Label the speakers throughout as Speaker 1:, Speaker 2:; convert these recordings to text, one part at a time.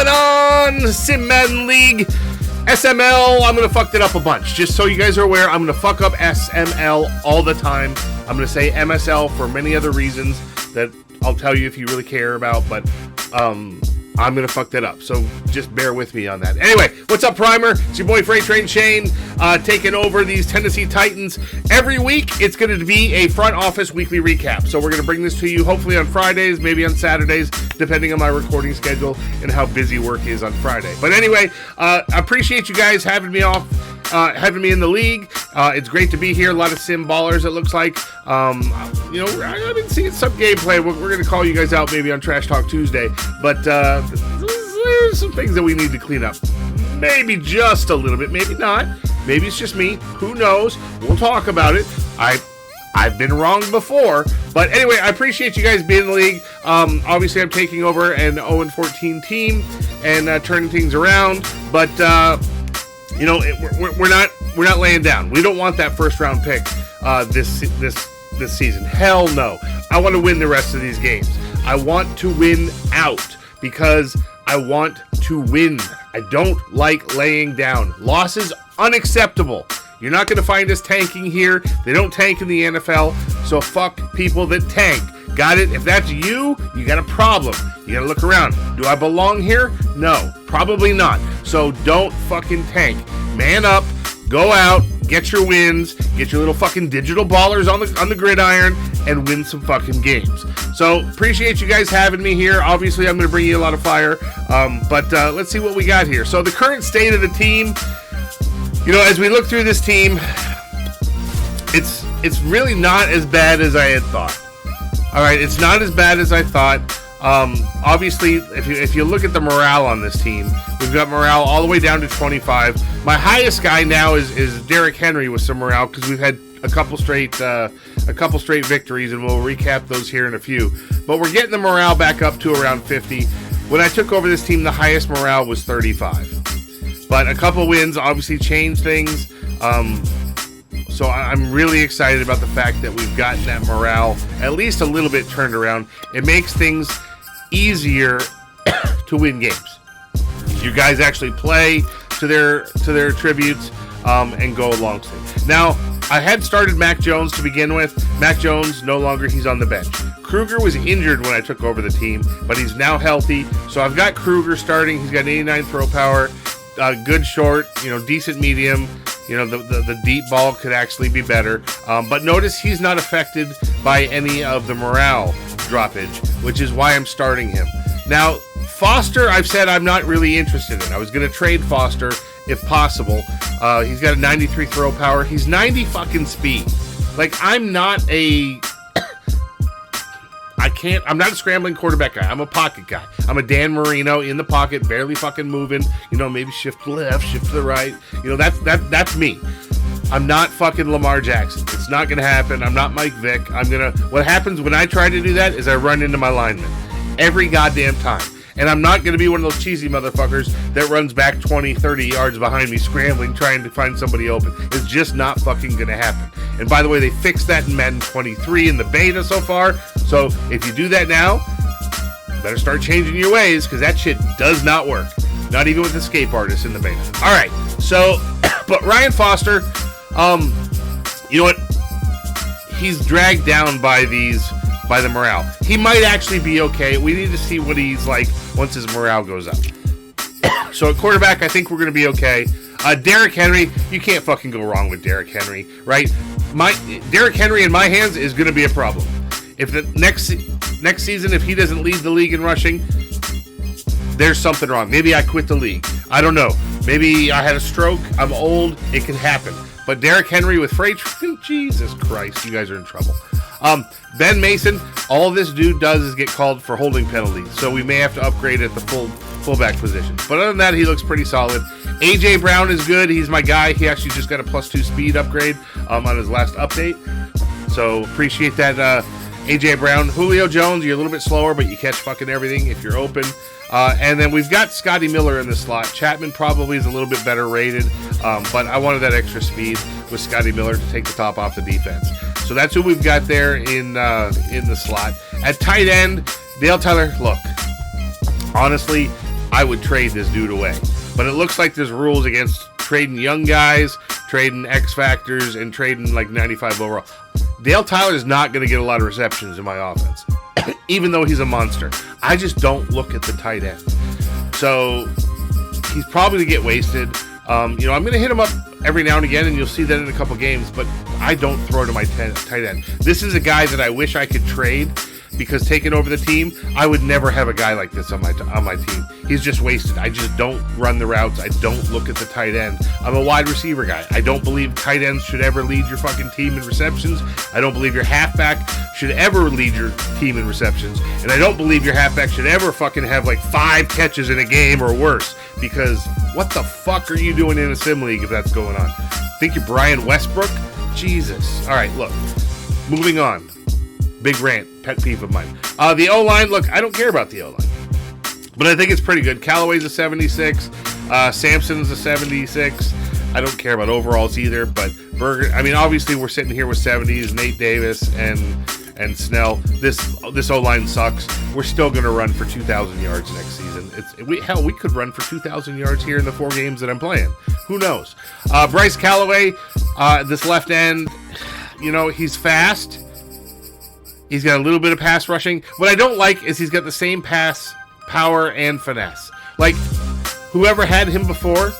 Speaker 1: on, Sim Madden League? SML, I'm going to fuck it up a bunch. Just so you guys are aware, I'm going to fuck up SML all the time. I'm going to say MSL for many other reasons that I'll tell you if you really care about, but I'm going to fuck that up. So just bear with me on that. Anyway, what's up, Primer? It's your boy Freight Train Shane, taking over these Tennessee Titans. Every week, it's going to be a front office weekly recap. So we're going to bring this to you hopefully on Fridays, maybe on Saturdays, depending on my recording schedule and how busy work is on Friday. But anyway, I appreciate you guys having me in the league. It's great to be here. A lot of sim ballers, it looks like. I've been seeing some gameplay. We're going to call you guys out maybe on Trash Talk Tuesday. But there's some things that we need to clean up. Maybe just a little bit. Maybe not. Maybe it's just me. Who knows? We'll talk about it. I've been wrong before. But anyway, I appreciate you guys being in the league. Obviously, I'm taking over an 0-14 team and turning things around. But we're not laying down. We don't want that first round pick this season. Hell no. I want to win the rest of these games. I want to win out because I want to win. I don't like laying down. Loss is unacceptable. You're not going to find us tanking here. They don't tank in the NFL, so fuck people that tank. Got it? If that's you, you got a problem. You got to look around. Do I belong here? No, probably not. So don't fucking tank. Man up, go out, get your wins, get your little fucking digital ballers on the gridiron, and win some fucking games. So appreciate you guys having me here. Obviously, I'm going to bring you a lot of fire, but let's see what we got here. So the current state of the team, as we look through this team, it's really not as bad as I had thought. All right, it's not as bad as I thought. Obviously, if you look at the morale on this team, we've got morale all the way down to 25. My highest guy now is Derrick Henry with some morale because we've had a couple straight victories, and we'll recap those here in a few. But we're getting the morale back up to around 50. When I took over this team, the highest morale was 35. But a couple wins obviously changed things. So I'm really excited about the fact that we've gotten that morale at least a little bit turned around. It makes things easier to win games. You guys actually play to their tributes and go along to it. Now, I had started Mac Jones to begin with. Mac Jones, no longer, he's on the bench. Kruger was injured when I took over the team, but he's now healthy. So I've got Kruger starting. He's got 89 throw power, good short, decent medium. The deep ball could actually be better. But notice he's not affected by any of the morale droppage, which is why I'm starting him. Now, Foster, I've said I'm not really interested in. I was going to trade Foster if possible. He's got a 93 throw power. He's 90 fucking speed. Like, I'm not a scrambling quarterback guy. I'm a pocket guy. I'm a Dan Marino in the pocket, barely fucking moving. Maybe shift to the left, shift to the right. That's me. I'm not fucking Lamar Jackson. It's not gonna happen. I'm not Mike Vick. What happens when I try to do that is I run into my lineman every goddamn time. And I'm not going to be one of those cheesy motherfuckers that runs back 20, 30 yards behind me scrambling, trying to find somebody open. It's just not fucking going to happen. And by the way, they fixed that in Madden 23 in the beta so far. So if you do that now, you better start changing your ways because that shit does not work. Not even with escape artists in the beta. All right. So, but Ryan Foster, you know what? He's dragged down by the morale. He might actually be okay. We need to see what he's like once his morale goes up. So at quarterback, I think we're going to be okay. Derrick Henry, you can't fucking go wrong with Derrick Henry, right? Derrick Henry in my hands is going to be a problem. If the next season, if he doesn't lead the league in rushing, there's something wrong. Maybe I quit the league. I don't know. Maybe I had a stroke. I'm old. It can happen. But Derrick Henry with freight, Jesus Christ, you guys are in trouble. Ben Mason, all this dude does is get called for holding penalties, so we may have to upgrade at the fullback position. But other than that, he looks pretty solid. AJ Brown is good. He's my guy. He actually just got a +2 speed upgrade on his last update, so appreciate that. AJ Brown. Julio Jones, you're a little bit slower, but you catch fucking everything if you're open. And then we've got Scotty Miller in the slot. Chapman probably is a little bit better rated, but I wanted that extra speed with Scotty Miller to take the top off the defense. So that's who we've got there in the slot. At tight end, Dale Tyler, look, honestly, I would trade this dude away. But it looks like there's rules against trading young guys, trading X Factors, and trading like 95 overall. Dale Tyler's not going to get a lot of receptions in my offense, even though he's a monster. I just don't look at the tight end. So he's probably going to get wasted. I'm going to hit him up every now and again, and you'll see that in a couple games, but I don't throw to my tight end. This is a guy that I wish I could trade, because taking over the team, I would never have a guy like this on my team. He's just wasted. I just don't run the routes. I don't look at the tight end. I'm a wide receiver guy. I don't believe tight ends should ever lead your fucking team in receptions. I don't believe your halfback should ever lead your team in receptions. And I don't believe your halfback should ever fucking have like 5 catches in a game or worse. Because what the fuck are you doing in a sim league if that's going on? Think you're Brian Westbrook? Jesus. All right, look. Moving on. Big rant, pet peeve of mine. The O-line, look, I don't care about the O-line, but I think it's pretty good. Callaway's a 76. Sampson's a 76. I don't care about overalls either, but Berger, I mean, obviously we're sitting here with 70s, Nate Davis and Snell. This O-line sucks. We're still going to run for 2,000 yards next season. We could run for 2,000 yards here in the 4 games that I'm playing. Who knows? Bryce Callaway, this left end, he's fast. He's got a little bit of pass rushing. What I don't like is he's got the same pass power and finesse. Like, whoever had him before,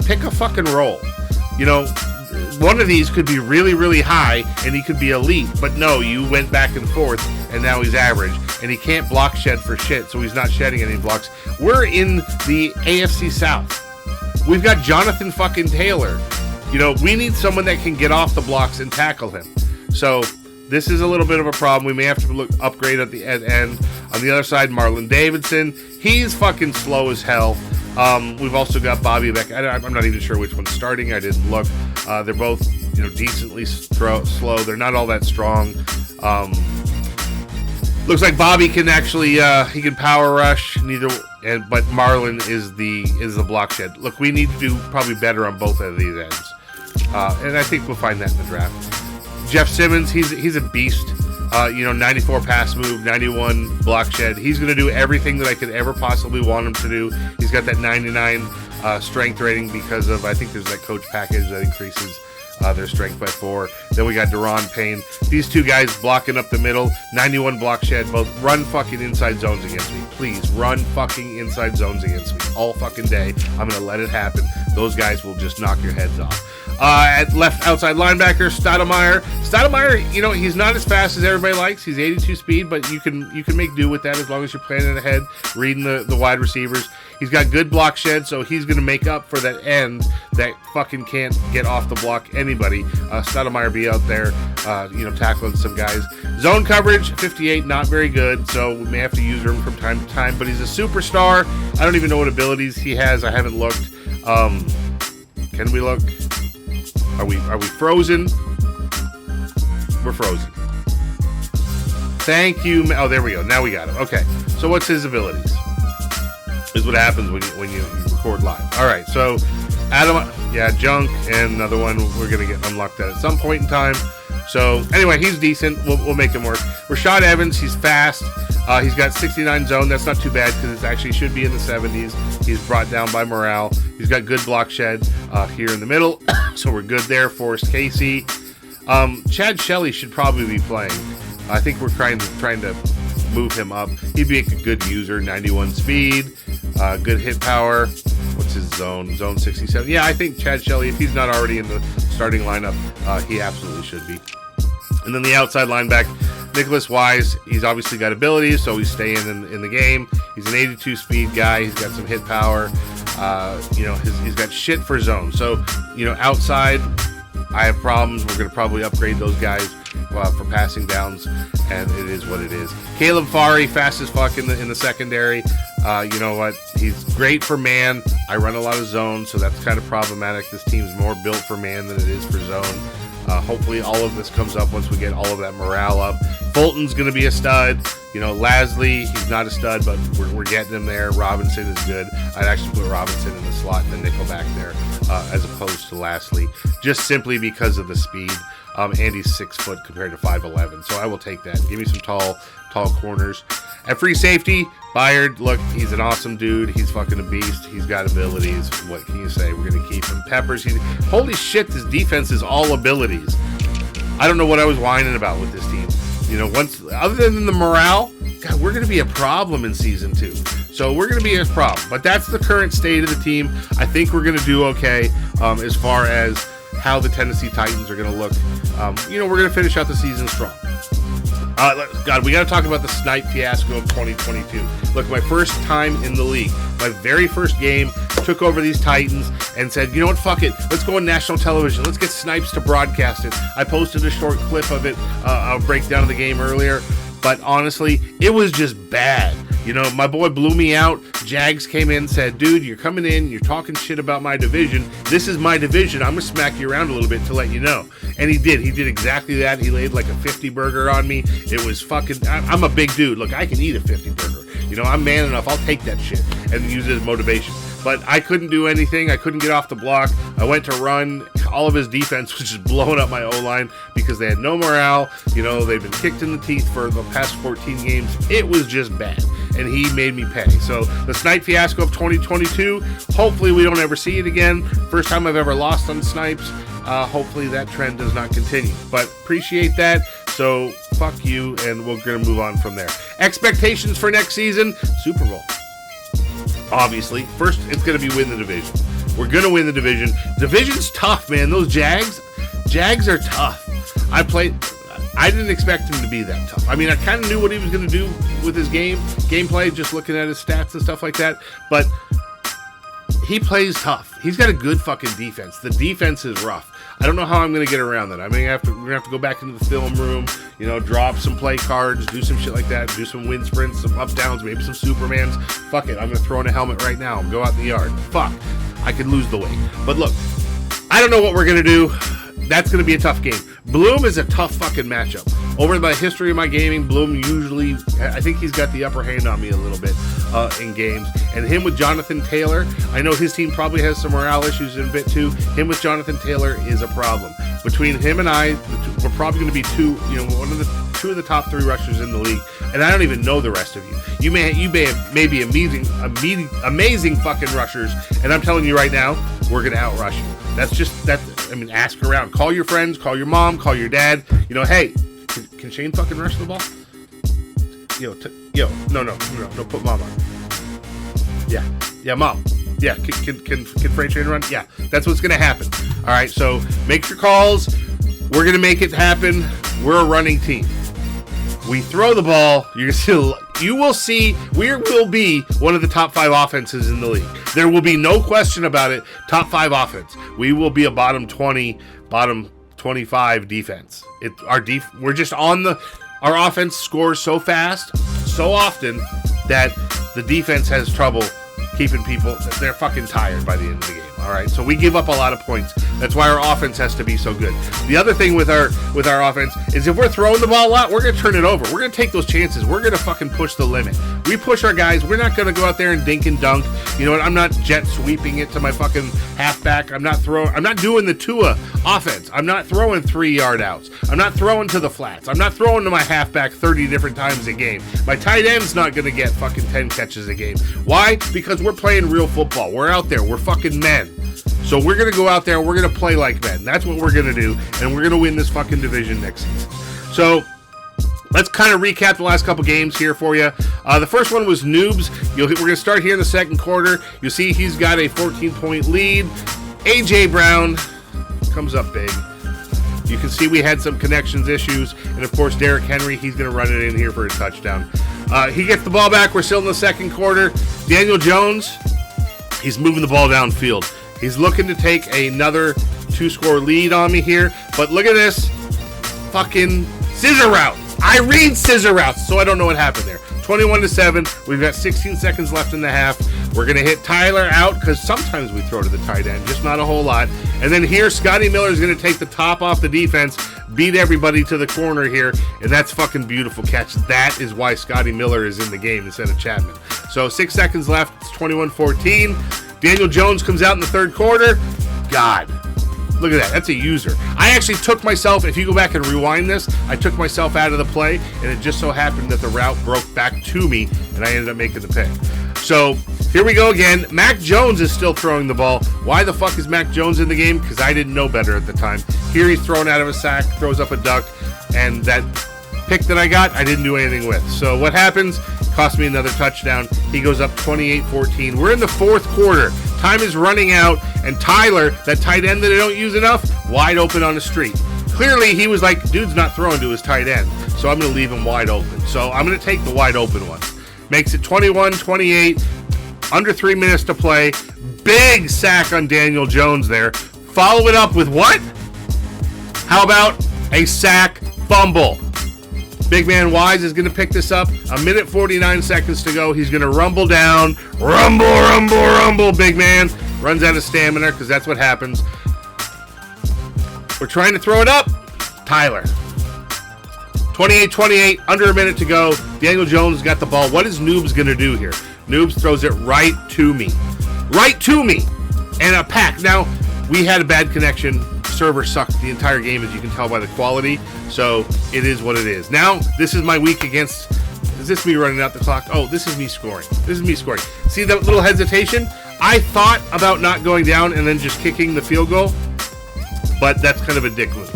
Speaker 1: pick a fucking role. One of these could be really, really high, and he could be elite. But no, you went back and forth, and now he's average. And he can't block shed for shit, so he's not shedding any blocks. We're in the AFC South. We've got Jonathan fucking Taylor. We need someone that can get off the blocks and tackle him. So this is a little bit of a problem. We may have to upgrade at the end. On the other side, Marlon Davidson. He's fucking slow as hell. We've also got Bobby Beck. I'm not even sure which one's starting. I didn't look. They're both, decently slow. They're not all that strong. Looks like Bobby can actually he can power rush. But Marlon is the block shed. Look, we need to do probably better on both of these ends, and I think we'll find that in the draft. Jeff Simmons, he's a beast. 94 pass move, 91 block shed. He's going to do everything that I could ever possibly want him to do. He's got that 99 strength rating because of, I think there's that coach package that increases their strength by 4. Then we got Deron Payne. These two guys blocking up the middle. 91 block shed. Both run fucking inside zones against me. Please, run fucking inside zones against me all fucking day. I'm going to let it happen. Those guys will just knock your heads off. At left outside linebacker, Stoudemire. Stoudemire, he's not as fast as everybody likes. He's 82 speed, but you can make do with that as long as you're planning ahead, reading the wide receivers. He's got good block shed, so he's going to make up for that end that fucking can't get off the block anybody. Stoudemire be out there, tackling some guys. Zone coverage, 58, not very good, so we may have to use him from time to time, but he's a superstar. I don't even know what abilities he has. I haven't looked. Can we look? Are we frozen? We're frozen. Thank you. Oh, there we go. Now we got him. Okay. So what's his abilities? Is what happens when you record live. All right. So Adam, junk, and another one we're gonna get unlocked at some point in time. So anyway, he's decent. We'll make him work. Rashad Evans, he's fast. He's got 69 zone. That's not too bad because it actually should be in the 70s. He's brought down by morale. He's got good block shed here in the middle. So we're good there. Forrest Casey. Chad Shelley should probably be playing. I think we're trying to move him up. He'd be a good user. 91 speed. Good hit power. What's his zone? Zone 67. Yeah, I think Chad Shelley, if he's not already in the starting lineup, he absolutely should be. And then the outside linebacker, Nicholas Wise, he's obviously got abilities, so he's staying in the game. He's an 82 speed guy. He's got some hit power. He's got shit for zone. So, outside, I have problems. We're going to probably upgrade those guys for passing downs, and it is what it is. Caleb Farley, fast as fuck in the secondary. You know what? He's great for man. I run a lot of zone, so that's kind of problematic. This team's more built for man than it is for zone. Hopefully all of this comes up once we get all of that morale up. Fulton's going to be a stud. Lasley, he's not a stud, but we're getting him there. Robinson is good. I'd actually put Robinson in the slot and the nickel back there as opposed to Lasley, just simply because of the speed. And he's 6 foot compared to 5'11", so I will take that. Give me some tall corners. At free safety, Byard, look, he's an awesome dude. He's fucking a beast. He's got abilities. What can you say? We're going to keep him. Peppers, holy shit, this defense is all abilities. I don't know what I was whining about with this team. Other than the morale, God, we're going to be a problem in Season 2. So we're going to be a problem. But that's the current state of the team. I think we're going to do okay as far as how the Tennessee Titans are going to look. We're going to finish out the season strong. God, we got to talk about the snipe fiasco of 2022. Look, my first time in the league, my very first game, took over these Titans and said, you know what, fuck it. Let's go on national television. Let's get Snipes to broadcast it. I posted a short clip of it, a breakdown of the game earlier. But honestly, it was just bad. My boy blew me out. Jags came in and said, dude, you're coming in, you're talking shit about my division. This is my division. I'm going to smack you around a little bit to let you know. And he did. He did exactly that. He laid like a 50 burger on me. It was fucking, I'm a big dude. Look, I can eat a 50 burger. I'm man enough. I'll take that shit and use it as motivation. But I couldn't do anything. I couldn't get off the block. I went to run. All of his defense was just blowing up my O-line because they had no morale. They've been kicked in the teeth for the past 14 games. It was just bad. And he made me pay. So the snipe fiasco of 2022, hopefully we don't ever see it again. First time I've ever lost on snipes. Hopefully that trend does not continue. But appreciate that. So fuck you, and we're going to move on from there. Expectations for next season, Super Bowl. Obviously, first it's going to be win the division. We're going to win the division. Division's tough, man. Those Jags are tough. I didn't expect him to be that tough. I mean, I kind of knew what he was going to do with his gameplay, just looking at his stats and stuff like that. But he plays tough. He's got a good fucking defense. The defense is rough. I don't know how I'm going to get around that. I mean, we're going to have to go back into the film room, drop some play cards, do some shit like that, do some wind sprints, some up downs, maybe some Supermans. Fuck it. I'm going to throw in a helmet right now and go out in the yard. Fuck. I could lose the weight. But look, I don't know what we're going to do. That's going to be a tough game. Bloom is a tough fucking matchup. Over the history of my gaming, Bloom usually, I think he's got the upper hand on me a little bit in games. And him with Jonathan Taylor, I know his team probably has some morale issues in a bit too. Him with Jonathan Taylor is a problem. Between him and I, we're probably going to be two of the top 3 rushers in the league. And I don't even know the rest of you. You may be amazing fucking rushers. And I'm telling you right now, we're going to outrush you. That's just that. I mean, ask around. Call your friends. Call your mom. Call your dad. Hey, can Shane fucking rush the ball? No. Put mom on. Yeah, mom. Yeah, can Frank Shane run? Yeah, that's what's gonna happen. All right, so make your calls. We're gonna make it happen. We're a running team. We throw the ball. You will see. We will be one of the top 5 offenses in the league. There will be no question about it. Top 5 offense. We will be a bottom 20, bottom 25 defense. We're just on our offense scores so fast, so often that the defense has trouble keeping people. They're fucking tired by the end of the game. All right, so we give up a lot of points. That's why our offense has to be so good. The other thing with our offense is if we're throwing the ball a lot, we're going to turn it over. We're going to take those chances. We're going to fucking push the limit. We push our guys. We're not going to go out there and dink and dunk. You know what? I'm not jet sweeping it to my fucking halfback. I'm not doing the Tua offense. I'm not throwing 3-yard outs. I'm not throwing to the flats. I'm not throwing to my halfback 30 different times a game. My tight end's not going to get fucking 10 catches a game. Why? Because we're playing real football. We're out there. We're fucking men. So we're going to go out there and we're going to play like men. That's what we're going to do. And we're going to win this fucking division next season. So let's kind of recap the last couple games here for you. The first one was Noobs. We're going to start here in the second quarter. You'll see he's got a 14-point lead. A.J. Brown comes up big. You can see we had some connections issues. And, of course, Derrick Henry, he's going to run it in here for a touchdown. He gets the ball back. We're still in the second quarter. Daniel Jones, he's moving the ball downfield. He's looking to take another 2-score lead on me here. But look at this. Fucking scissor route. I read scissor routes, so I don't know what happened there. 21-7. We've got 16 seconds left in the half. We're going to hit Tyler out because sometimes we throw to the tight end, just not a whole lot. And then here, Scotty Miller is going to take the top off the defense, beat everybody to the corner here, and that's fucking beautiful catch. That is why Scotty Miller is in the game instead of Chapman. So 6 seconds left. It's 21-14. Daniel Jones comes out in the third quarter. God, Look at that. That's a user. I actually took myself, if you go back and rewind this, I took myself out of the play, and it just so happened that the route broke back to me, and I ended up making the pick. So here we go again. Mac Jones is still throwing the ball. Why the fuck is Mac Jones in the game? Because I didn't know better at the time. Here he's thrown out of a sack, throws up a duck, and that pick that I got, I didn't do anything with. So what happens? Cost me another touchdown. He goes up 28-14. We're in the fourth quarter. Time is running out, and Tyler, that tight end that I don't use enough, wide open on the street. Clearly, he was like, dude's not throwing to his tight end, so I'm going to leave him wide open. So I'm going to take the wide open one. Makes it 21-28, under 3 minutes to play. Big sack on Daniel Jones there. Follow it up with what? How about a sack fumble? Big man Wise is going to pick this up. A minute 49 seconds to go. He's going to rumble down. Rumble, rumble, rumble. Big man runs out of stamina because that's what happens. We're trying to throw it up. Tyler. 28-28, under a minute to go. Daniel Jones got the ball. What is Noobs going to do here? Noobs throws it right to me. Right to me. And a pack. Now, we had a bad connection. Server sucked the entire game, as you can tell by the quality, so it is what it is. Now this is my week against, is this me running out the clock? Oh, this is me scoring. See that little hesitation? I thought about not going down and then just kicking the field goal, but that's kind of a dick move.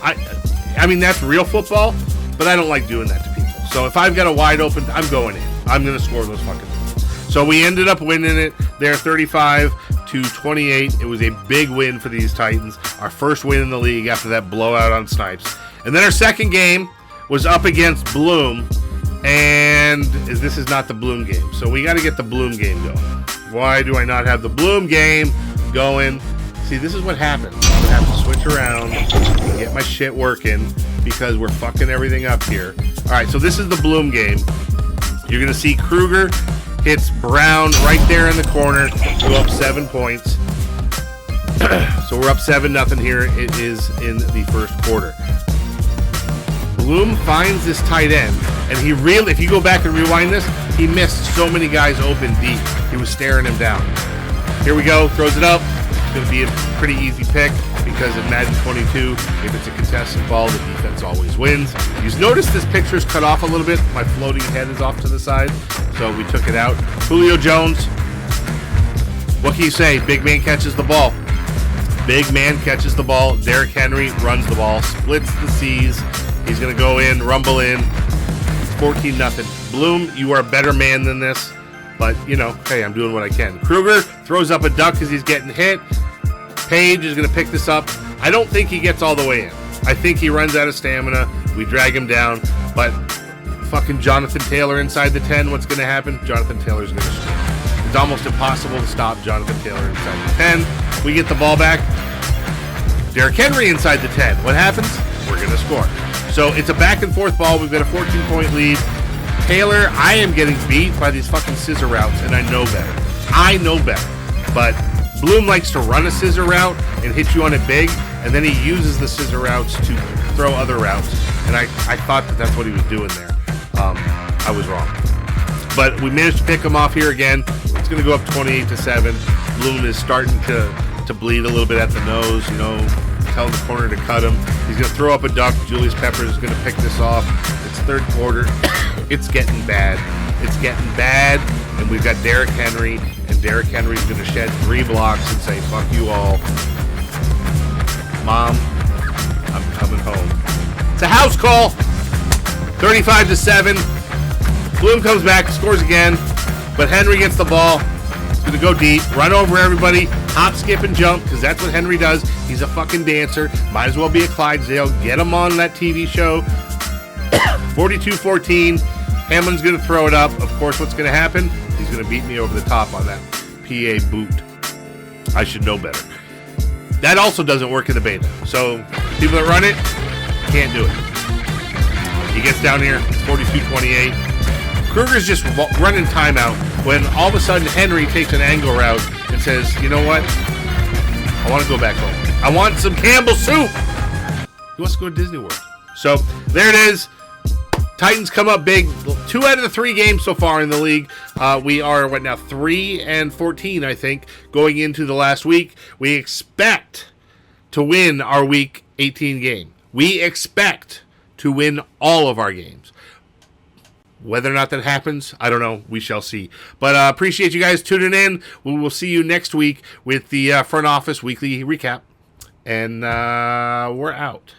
Speaker 1: I mean that's real football, but I don't like doing that to people. So if I've got a wide open, I'm going in. I'm going to score those fucking goals. So we ended up winning it there 35-28. It was a big win for these Titans. Our first win in the league after that blowout on Snipes. And then our second game was up against Bloom. And this is not the Bloom game. So we got to get the Bloom game going. Why do I not have the Bloom game going? See, this is what happens. I'm going to have to switch around and get my shit working because we're fucking everything up here. All right, so this is the Bloom game. You're going to see Kruger hits Brown right there in the corner to go up 7 points. So we're up 7-0 here. It is in the first quarter. Bloom finds this tight end, and he really, if you go back and rewind this, he missed so many guys open deep. He was staring him down. Here we go, throws it up. It's going to be a pretty easy pick because in Madden 22, if it's a contested ball, the defense always wins. You notice this picture's cut off a little bit. My floating head is off to the side, so we took it out. Julio Jones, what can you say? Big man catches the ball. Big man catches the ball. Derrick Henry runs the ball, splits the C's. He's going to go in, rumble in. 14-0. Bloom, you are a better man than this. But, you know, hey, I'm doing what I can. Kruger throws up a duck because he's getting hit. Page is going to pick this up. I don't think he gets all the way in. I think he runs out of stamina. We drag him down. But fucking Jonathan Taylor inside the 10, what's going to happen? Jonathan Taylor's going to score. It's almost impossible to stop Jonathan Taylor inside the 10. We get the ball back. Derrick Henry inside the 10. What happens? We're going to score. So it's a back and forth ball. We've got a 14-point lead. Taylor, I am getting beat by these fucking scissor routes, and I know better. But Bloom likes to run a scissor route and hit you on it big, and then he uses the scissor routes to throw other routes. And I thought that that's what he was doing there. I was wrong. But we managed to pick him off here again. It's going to go up 28-7. Bloom is starting to bleed a little bit at the nose, you know. Tell the corner to cut him. He's going to throw up a duck. Julius Peppers is going to pick this off. It's third quarter. It's getting bad. And we've got Derrick Henry, and Derrick Henry's going to shed 3 blocks and say, fuck you all. Mom, I'm coming home. It's a house call. 35-7. Bloom comes back, scores again, but Henry gets the ball. He's going to go deep, run over everybody, hop, skip, and jump, because that's what Henry does. He's a fucking dancer. Might as well be a Clydesdale. Get him on that TV show. 42-14. Hamlin's going to throw it up. Of course, what's going to happen? He's going to beat me over the top on that PA boot. I should know better. That also doesn't work in the beta. So, people that run it, can't do it. He gets down here, 42-28. Kruger's just running timeout when all of a sudden Henry takes an angle route and says, you know what? I want to go back home. I want some Campbell soup. He wants to go to Disney World. So, there it is. Titans come up big. 2 out of the 3 games so far in the league. We are, 3-14, I think, going into the last week. We expect to win our Week 18 game. We expect to win all of our games. Whether or not that happens, I don't know. We shall see. But appreciate you guys tuning in. We will see you next week with the Front Office Weekly Recap. And we're out.